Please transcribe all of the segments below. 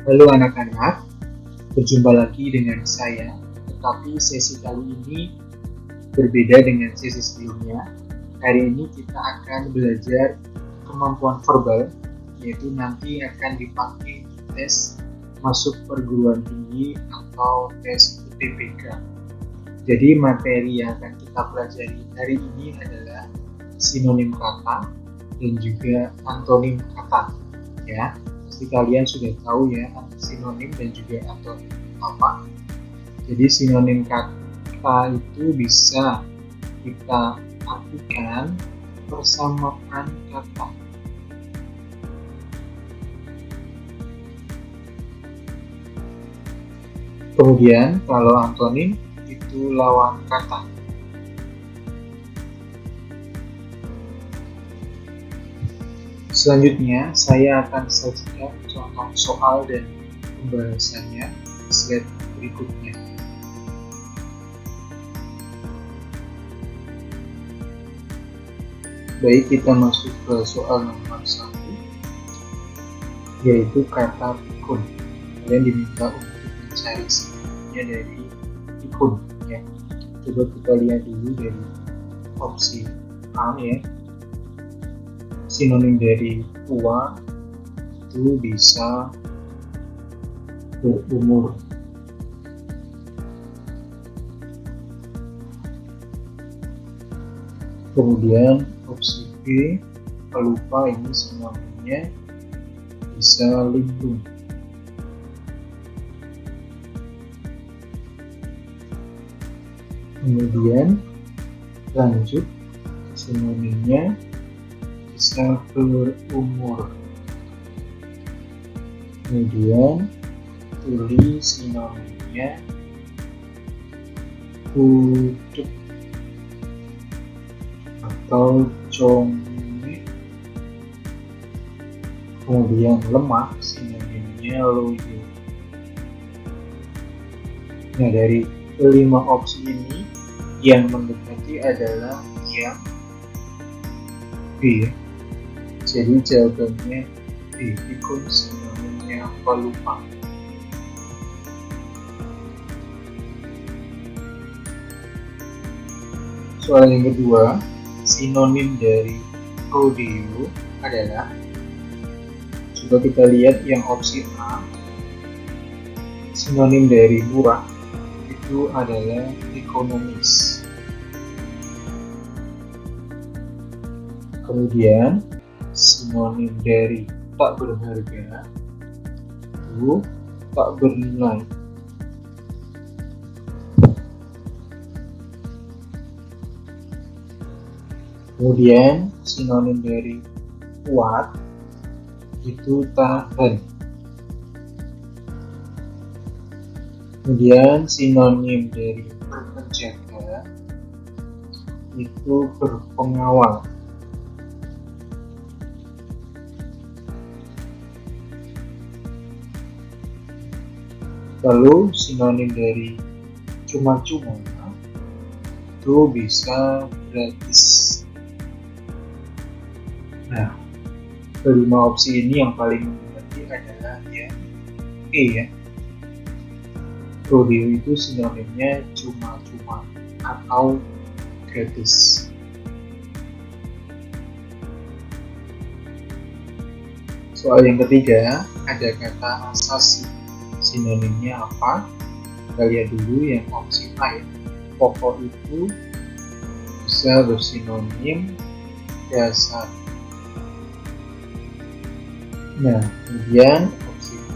Halo anak-anak, berjumpa lagi dengan saya. Tetapi sesi kali ini berbeda dengan sesi sebelumnya. Hari ini kita akan belajar kemampuan verbal, yaitu nanti akan dipakai di tes masuk perguruan tinggi atau tes UTBK. Jadi materi yang akan kita pelajari hari ini adalah sinonim kata dan juga antonim kata. Ya, pasti kalian sudah tahu ya sinonim dan juga antonim apa. Jadi sinonim kata itu bisa kita artikan persamaan kata. Kemudian kalau antonim itu lawan kata. Selanjutnya, saya akan sajikan contoh soal dan pembahasannya di slide berikutnya. Baik, kita masuk ke soal nomor 1, yaitu kata pikun. Kalian diminta untuk mencari sinonimnya dari pikun. Ya. Coba kita lihat dulu dari opsi A ya. Sinonim dari tua itu bisa berumur. Kemudian opsi B, pelupa, ini sinonimnya bisa linglung. Kemudian lanjut, sinonimnya bisa berumur. Kemudian tulis sinonimnya kucuk atau conge. Kemudian lemah, sinonimnya loyo. Nah, dari kelima opsi ini yang mendekati adalah yang B. Jadi jawabannya B, pikun sinonimnya pelupa. Soal yang kedua, sinonim dari rodeo adalah, coba kita lihat yang opsi A, sinonim dari murah itu adalah ekonomis. Kemudian sinonim dari tak berharga itu tak bernilai. Kemudian sinonim dari kuat itu tahan. Kemudian sinonim dari berpenjaga itu berpengawal. Lalu sinonim dari cuma-cuma itu bisa gratis. Nah, kelima opsi ini yang paling mendekati adalah yang E ya. Rodeo itu sinonimnya cuma-cuma atau gratis. Soal yang ketiga, ada kata asasi. Sinonimnya apa? Kita lihat dulu yang opsi A ya. Pokok itu bisa bersinonim dasar. Nah, kemudian opsi B,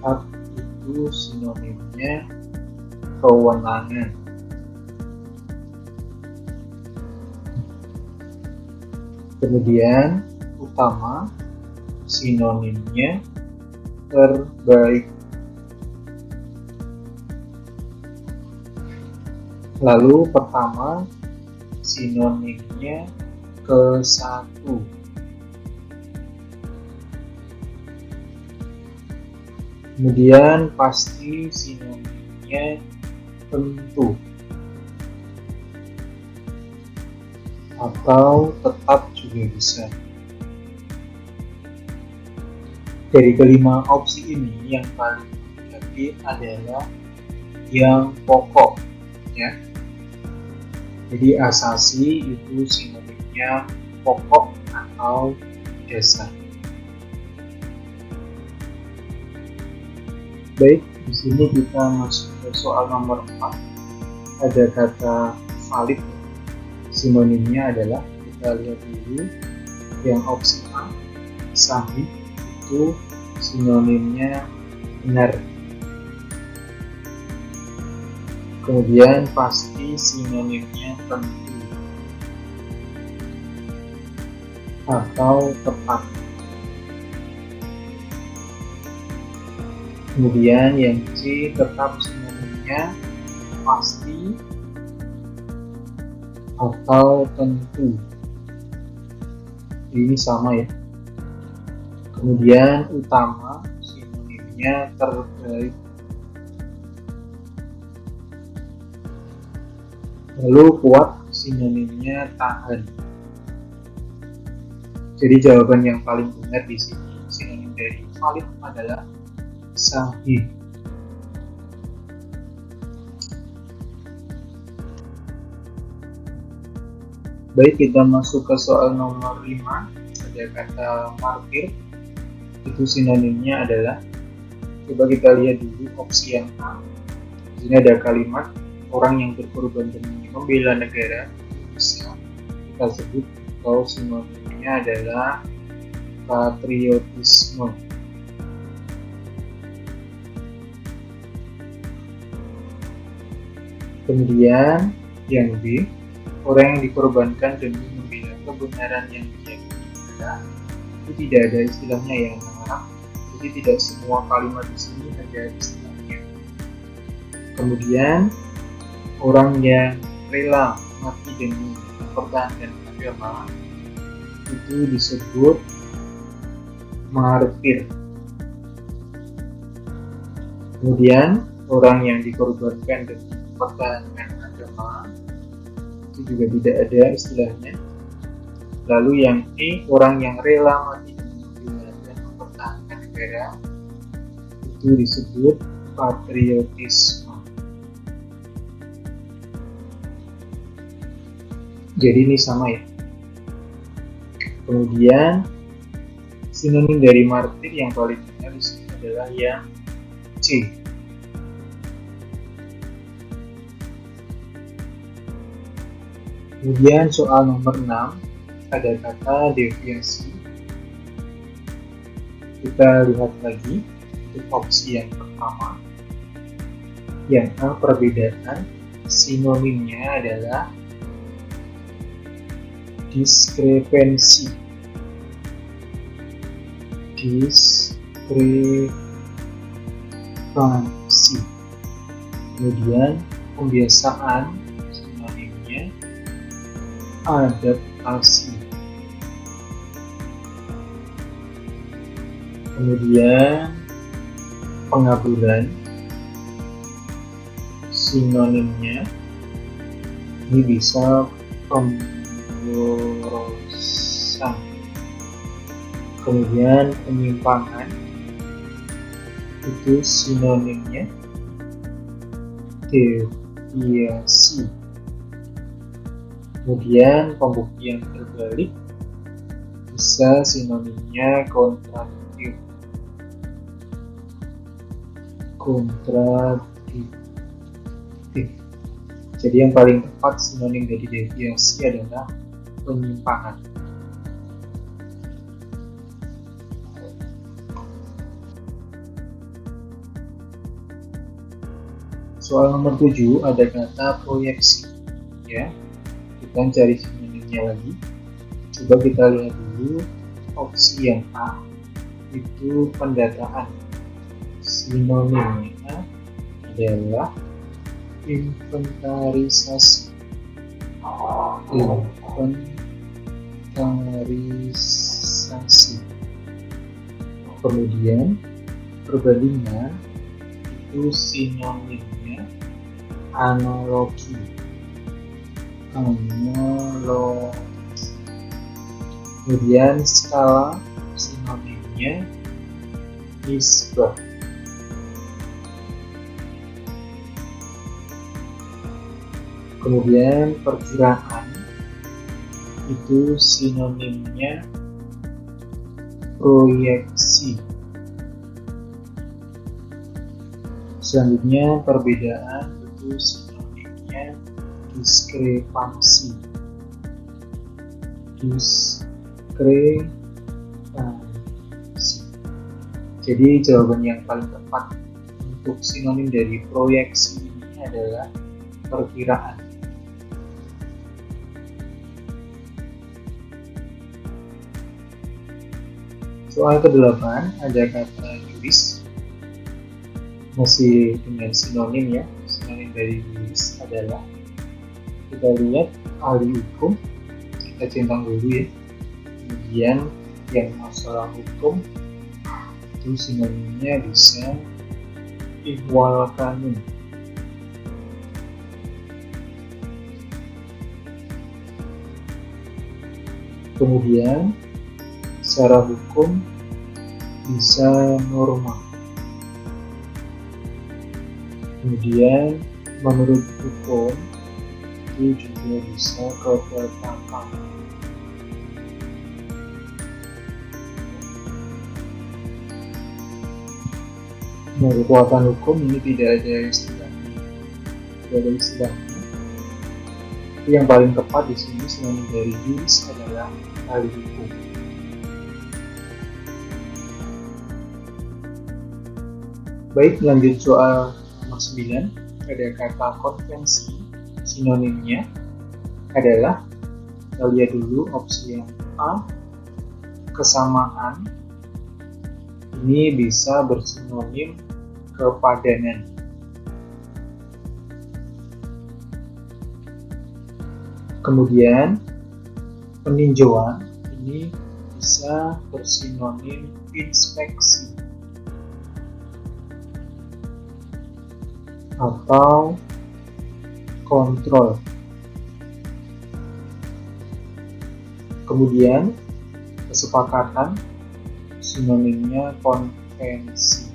hak itu sinonimnya kewenangan. Kemudian utama sinonimnya terbaik. Lalu pertama sinonimnya kesatu. Kemudian pasti sinonimnya tentu atau tetap juga bisa. Dari kelima opsi ini yang paling negatif adalah yang pokok, ya. Jadi asasi itu sinonimnya pokok atau dasar. Baik, di sini kita masuk ke soal nomor 4. Ada kata valid. Sinonimnya adalah, kita lihat dulu yang opsi A, sahih, itu sinonimnya benar. Kemudian pasti sinonimnya tentu atau tepat. Kemudian yang C, tetap sinonimnya pasti atau tentu. Ini sama ya. Kemudian utama sinonimnya terbaik. Lalu kuat sinonimnya tahan. Jadi jawaban yang paling benar di sini, sinonim dari valid adalah sahih. Baik, kita masuk ke soal nomor 5. Ada kata martir. Itu sinonimnya adalah, coba kita lihat dulu opsi yang A. Di sini ada kalimat orang yang berkorban demi membela negara, bisa kita sebut atau sinonimnya adalah patriotisme. Kemudian yang B, orang yang dikorbankan demi membela kebenaran yang diyakini benar. Itu tidak ada istilahnya yang mengarang. Jadi tidak semua kalimat di sini ada istilahnya. Kemudian orang yang rela mati demi mempertahankan agama itu disebut martir. Kemudian orang yang dikorbankan demi mempertahankan agama itu juga tidak ada istilahnya. Lalu yang E, orang yang rela mati demi membela dan mempertahankan negara itu disebut patriotisme. Jadi ini sama ya. Kemudian sinonim dari martir yang paling benar di sini adalah yang C. Kemudian soal nomor 6, ada kata deviasi. Kita lihat lagi untuk opsi yang pertama. Yang A, perbedaan. Sinonimnya adalah diskrepansi. Kemudian pembiasaan, sinonimnya adaptasi. Kemudian pengaburan, sinonimnya ini bisa pemborosan. Kemudian penyimpangan itu sinonimnya deviasi. Kemudian pembuktian terbalik bisa sinonimnya kontradiktif. Jadi yang paling tepat sinonim dari deviasi adalah penyimpangan. Soal nomor 7 ada kata proyeksi, ya. Kita cari sinonimnya lagi. Coba kita lihat dulu opsi yang A, itu pendataan. Sinonimnya adalah inventarisasi. Kemudian perbandingan itu sinonimnya analogi. Kemudian skala sinonimnya nisbah. Kemudian perkiraan itu sinonimnya proyeksi. Selanjutnya perbedaan itu sinonimnya diskrepansi. Jadi jawaban yang paling tepat untuk sinonim dari proyeksi ini adalah perkiraan. Soal ke-8 ada kata juris, masih dengan sinonim ya. Sinonim dari juris adalah, kita lihat ahli hukum, kita centang dulu ya. Kemudian yang masalah hukum itu sinonimnya bisa ihwal kanun. Kemudian secara hukum bisa norma. Kemudian menurut hukum itu juga bisa ketetapan. Nah, kekuatan hukum ini tidak ada istilahnya. Yang paling tepat di sini sinonim dari juris adalah ahli hukum. Baik, lanjut soal nomor 9. Ada kata konvensi, sinonimnya adalah, kita lihat dulu opsi yang A, kesamaan. Ini bisa bersinonim kepadanan. Kemudian peninjauan ini bisa bersinonim inspeksi atau kontrol. Kemudian kesepakatan sinonimnya konvensi.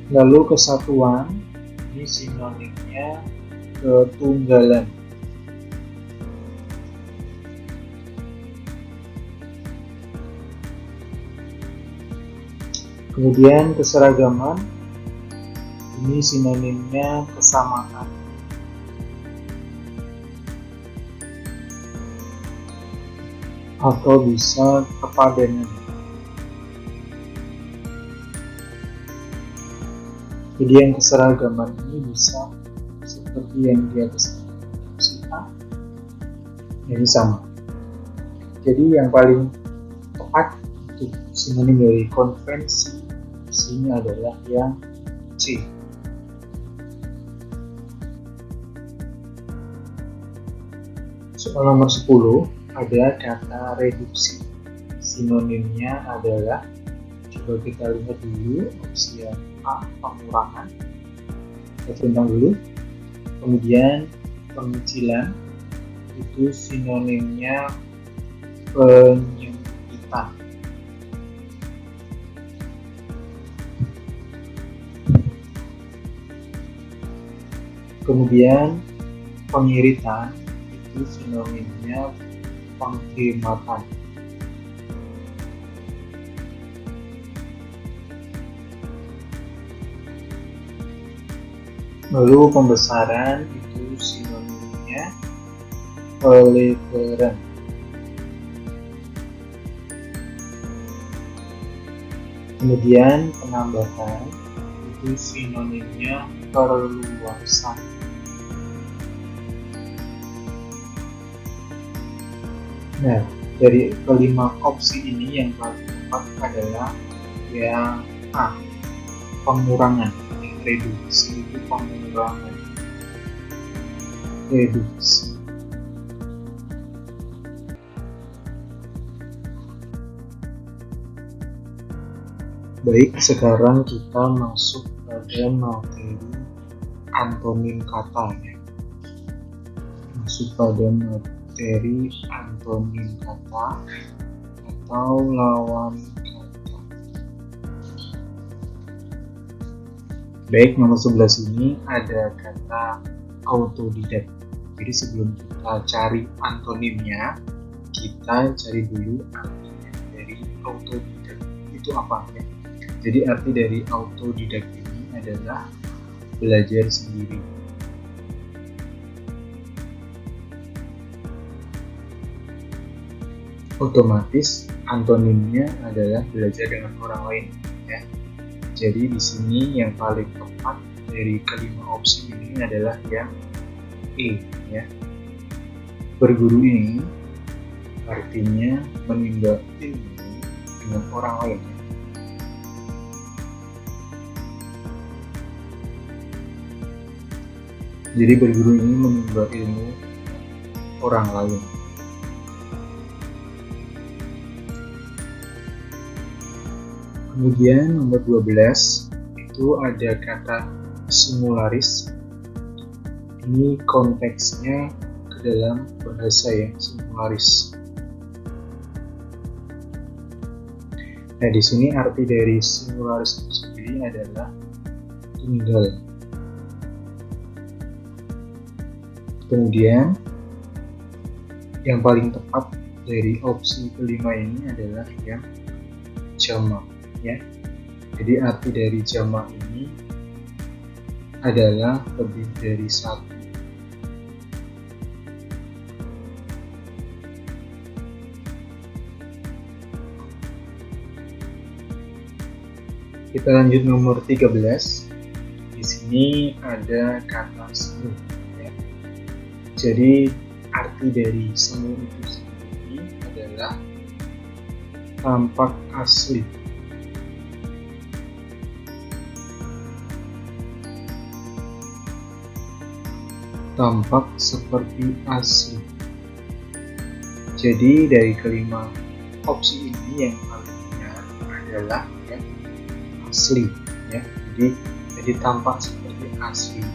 Lalu kesatuan ini sinonimnya ketunggalan. Kemudian keseragaman ini sinonimnya kesamaan. Atau bisa kepadanan. Jadi yang keseragaman ini bisa seperti yang di atas opsi A. Ini sama. Jadi yang paling tepat untuk sinonim dari konvensi di sini adalah yang C. Soal nomor 10 ada kata reduksi. Sinonimnya adalah, coba kita lihat dulu opsi yang A, pengurangan. Kita centang dulu. Kemudian pengecilan itu sinonimnya penyempitan. Kemudian pengiritan itu sinonimnya penghematan. Lalu pembesaran itu sinonimnya pelebaran. Kemudian penambahan itu sinonimnya perluasan. Nah, dari kelima opsi ini yang paling tepat adalah yang A, pengurangan. Yang reduksi itu pengurangan. Reduksi. Baik, sekarang kita masuk pada materi antonim kata ya. Masuk pada dari antonim kata atau lawan kata. Baik, nomor 11 ini ada kata autodidak. Jadi sebelum kita cari antonimnya, kita cari dulu artinya dari autodidak itu apa ya. Jadi arti dari autodidak ini adalah belajar sendiri. Otomatis antonimnya adalah belajar dengan orang lain ya. Jadi di sini yang paling tepat dari kelima opsi ini adalah yang E ya. Berguru ini artinya menimba ilmu dengan orang lain. Jadi berguru ini menimba ilmu orang lain. Kemudian nomor 12 itu ada kata simularis. Ini konteksnya ke dalam bahasa ya, simularis. Nah, di sini arti dari simularis itu sendiri adalah tunggal. Kemudian yang paling tepat dari opsi kelima ini adalah yang jamak ya. Jadi arti dari jamak ini adalah lebih dari satu. Kita lanjut nomor 13. Di sini ada kata semu ya. Jadi arti dari semu itu sendiri adalah tampak asli. Tampak seperti asli. Jadi dari kelima opsi ini yang paling benar adalah ya, asli ya. Jadi tampak seperti asli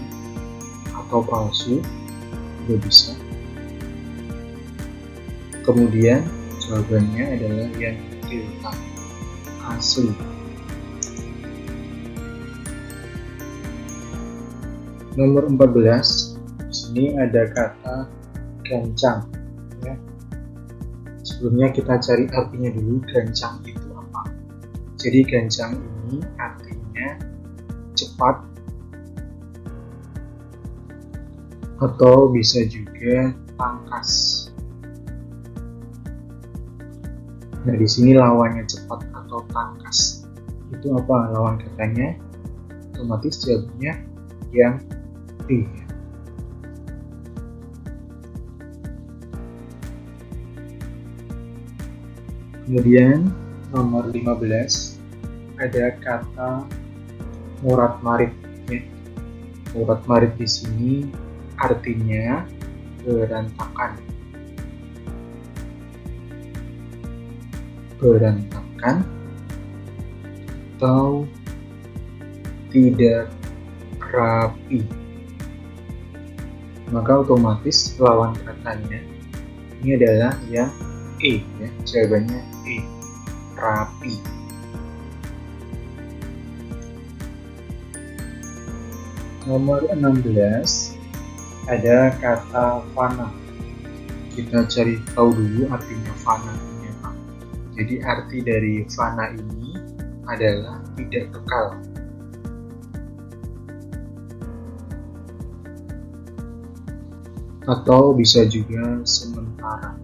atau palsu juga bisa. Kemudian jawabannya adalah yang delta, asli. Nomor 14. Di sini ada kata gancang ya. Sebelumnya kita cari artinya dulu, gancang itu apa. Jadi gancang ini artinya cepat atau bisa juga tangkas. Nah, di sini lawannya cepat atau tangkas itu apa lawan katanya? Otomatis jawabnya yang D. Kemudian nomor 15 ada kata murat marit ya. Murat marit di sini artinya berantakan. Berantakan atau tidak rapi. Maka otomatis lawan katanya ini adalah yang E ya, jawabannya E, rapi. Nomor 16 ada kata fana. Kita cari tahu dulu artinya fana ini apa. Jadi arti dari fana ini adalah tidak kekal. Atau bisa juga sementara.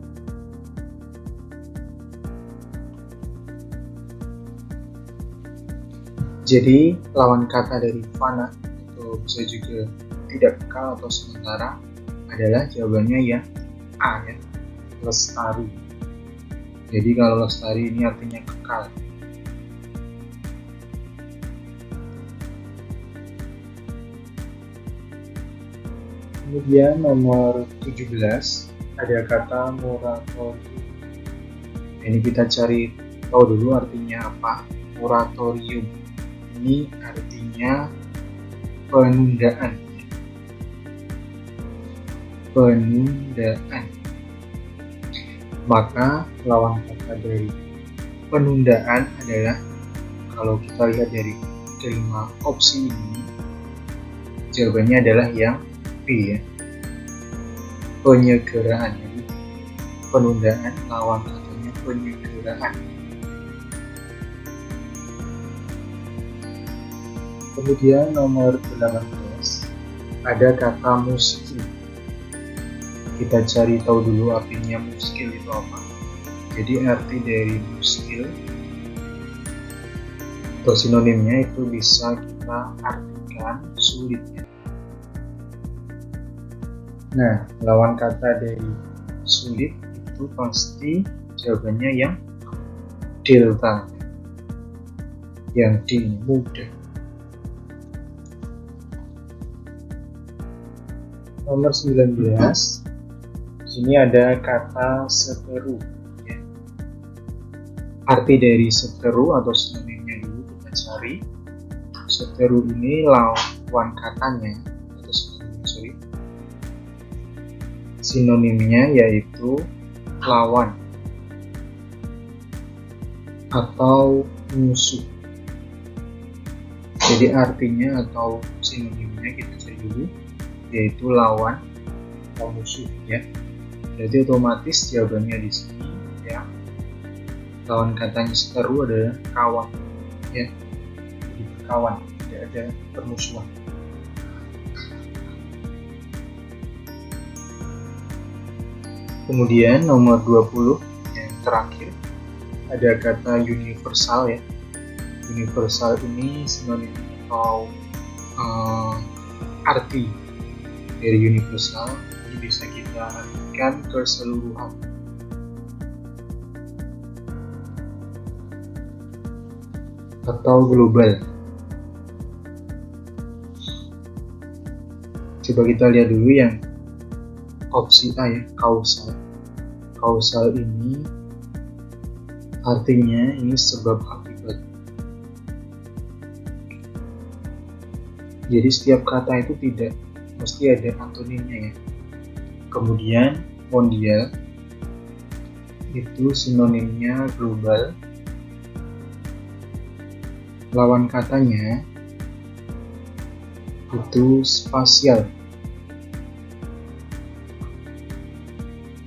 Jadi lawan kata dari fana atau bisa juga tidak kekal atau sementara adalah jawabannya yang A ya, lestari. Jadi kalau lestari ini artinya kekal. Kemudian nomor 17 ada kata moratorium. Ini kita cari tahu dulu artinya apa. Moratorium ini artinya penundaan. Penundaan. Maka lawan kata dari penundaan adalah, kalau kita lihat dari kelima opsi ini, jawabannya adalah yang B ya, penyegeraan. Jadi penundaan lawan katanya penyegeraan. Kemudian nomor 18 ada kata muskil. Kita cari tahu dulu artinya muskil itu apa. Jadi arti dari muskil atau sinonimnya itu bisa kita artikan sulit ya. Nah, lawan kata dari sulit itu pasti jawabannya yang delta, yang D, mudah. Nomor 19, sini ada kata seteru ya. Arti dari seteru atau sinonimnya dulu kita cari. Seteru ini lawan katanya atau sinonimnya yaitu lawan atau musuh. Jadi artinya atau sinonimnya kita cari dulu, yaitu lawan atau musuh ya. Jadi otomatis jawabannya di sini ya, lawan katanya seteru adalah kawan ya. Jadi kawan, tidak ada permusuhan. Kemudian nomor 20 yang terakhir ada kata universal ya. Universal ini sinonim atau arti dari universal ini bisa kita artikan keseluruhan. Atau global. Coba kita lihat dulu yang opsi A ya, kausal. Kausal ini artinya ini sebab akibat. Jadi setiap kata itu tidak mesti ada antonimnya ya. Kemudian mondial itu sinonimnya global. Lawan katanya itu spasial.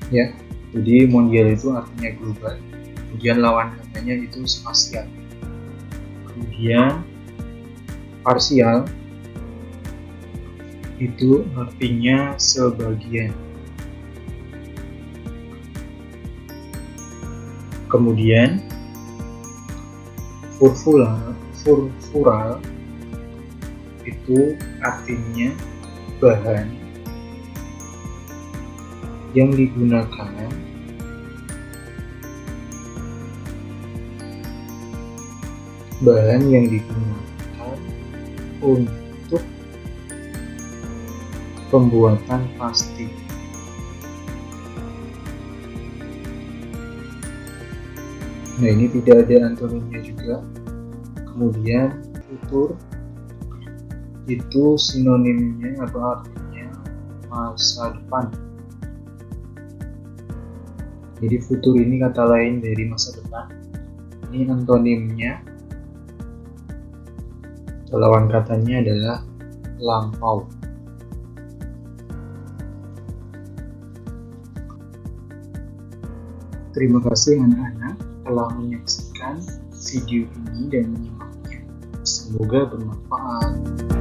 Ya, jadi mondial itu artinya global. Kemudian lawan katanya itu spasial. Kemudian parsial itu artinya sebagian. Kemudian furfural itu artinya bahan yang digunakan untuk pembuatan plastik. Nah, ini tidak ada antonimnya juga. Kemudian futur itu sinonimnya atau artinya masa depan. Jadi futur ini kata lain dari masa depan. Ini antonimnya, lawan katanya adalah lampau. Terima kasih anak-anak telah menyaksikan video ini dan menyimaknya. Semoga bermanfaat.